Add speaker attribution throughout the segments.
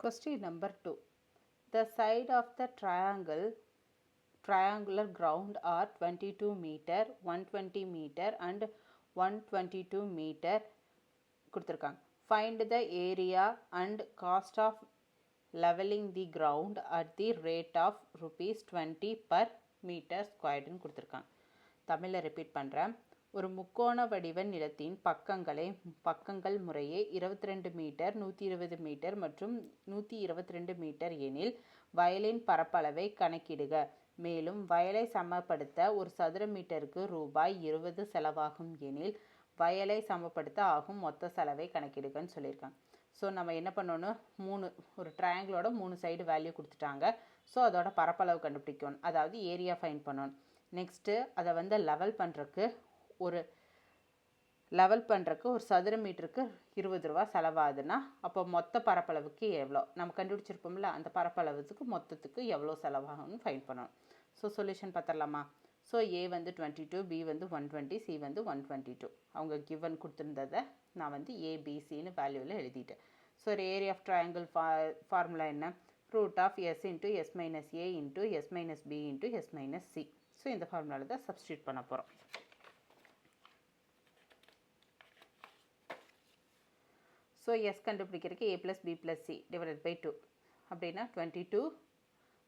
Speaker 1: Question number 2. The side of the triangular ground are 22 meter, 120 meter and 122 meter கொடுத்திருக்காங்க. Find the area and cost of leveling the ground at the rate of rupees 20 per meter squared ன்னு கொடுத்திருக்காங்க. தமிழில் repeat பண்ணுறேன். ஒரு முக்கோண வடிவ நிலத்தின் பக்கங்கள் முறையே 22 மீட்டர், 120 மீட்டர் மற்றும் 122 மீட்டர் எனில் வயலின் பரப்பளவை கணக்கிடுக. மேலும் வயலை சமப்படுத்த ஒரு சதுர மீட்டருக்கு ரூபாய் 20 செலவாகும் எனில் வயலை சமப்படுத்த ஆகும் மொத்த செலவை கணக்கிடுகன்னு சொல்லியிருக்காங்க. ஸோ நம்ம என்ன பண்ணணும், ஒரு ட்ரையாங்கிளோட 3 சைடு வேல்யூ கொடுத்துட்டாங்க. ஸோ அதோட பரப்பளவு கண்டுபிடிக்கணும், அதாவது ஏரியா ஃபைண்ட் பண்ணணும். நெக்ஸ்ட்டு அதை லெவல் பண்ணுறக்கு ஒரு சதுர மீட்டருக்கு 20 ரூபா செலவாகுதுன்னா அப்போ மொத்த பரப்பளவுக்கு எவ்வளோ நம்ம கண்டுபிடிச்சிருப்போம்ல, அந்த பரப்பளவுக்கு மொத்தத்துக்கு எவ்வளோ செலவாகும்னு ஃபைண்ட் பண்ணணும். ஸோ சொல்யூஷன் பார்த்துடலாமா? ஸோ ஏ 22, பி 120, சி 122. அவங்க கிவன் கொடுத்துருந்ததை நான் ஏபிசின்னு வேல்யூவில் எழுதிட்டேன். ஸோ ஒரு ஏரியா ஆஃப் ட்ரையாங்கிள் ஃபார்முலா என்ன? Root of S into S minus A into S minus B into S minus C. So இந்த ஃபார்முலாவில் தான் சப்ஸ்டியூட் பண்ண போகிறோம். ஸோ எஸ் கண்டுபிடிக்கிறதுக்கு A plus B plus C divided by 2 அப்படின்னா 22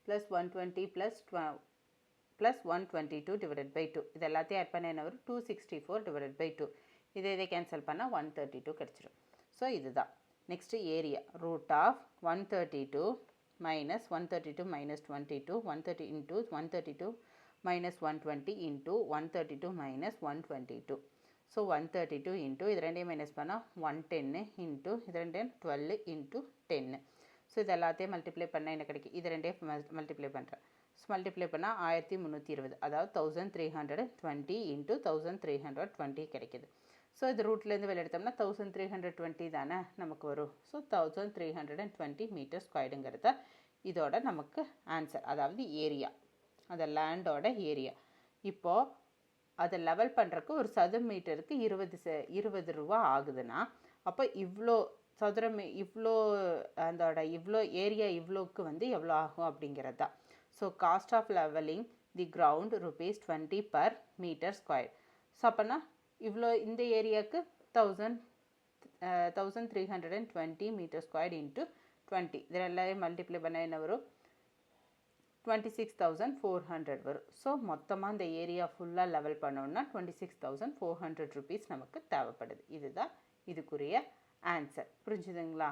Speaker 1: plus 120 plus 122 divided by 2. இது எல்லாத்தையும் ஆட் பண்ண என்ன வரும்? 264 டிவைடட் பை 2. இதை கேன்சல் பண்ணால் 132 கிடச்சிடும். ஸோ இதுதான். Next area root of 132 minus 132 minus 22 130 into 132 minus 120 into 132 minus 122. So 132 into இது ரெண்டையும் மைனஸ் பண்ணால் 110 இன்ட்டு இது ரெண்டையும் 12 இன்ட்டு 10. ஸோ இது எல்லாத்தையும் மல்டிப்ளை பண்ணால் என்ன கிடைக்கும்? இது ரெண்டையும் மல்டிப்ளை பண்ணுறேன். ஸோ மல்டிப்ளை பண்ணால் 1320, அதாவது 1320 இன்ட்டு 1320 கிடைக்கிது. ஸோ இது ரூட்லேருந்து வெளியே எடுத்தோம்னா 1320 தானே நமக்கு வரும். ஸோ 1320 மீட்டர் ஸ்கொயர்டுங்கிறத இதோட நமக்கு ஆன்சர், அதாவது ஏரியா, அந்த லேண்டோட ஏரியா. இப்போது அதை லெவல் பண்ணுறக்கு ஒரு சதுர மீட்டருக்கு 20 ரூபா ஆகுதுன்னா அப்போ இவ்வளோ இவ்வளோ ஏரியா இவ்வளோக்கு எவ்வளோ ஆகும் அப்படிங்கிறது தான். So cost of levelling the ground rupees 20 per metre square. So அப்போனா இவ்வளோ இந்த ஏரியாவுக்கு 1320 மீட்டர் ஸ்கொயர் இன்ட்டு 20. இதில் எல்லாரையும் மல்டிப்ளை பண்ணால் என்ன வரும்? 26,400 வரும். ஸோ மொத்தமாக இந்த ஏரியா ஃபுல்லாக லெவல் பண்ணோன்னா 26,400 ருபீஸ் நமக்கு தேவைப்படுது. இதுதான் இதுக்குரிய ஆன்சர். புரிஞ்சுதுங்களா?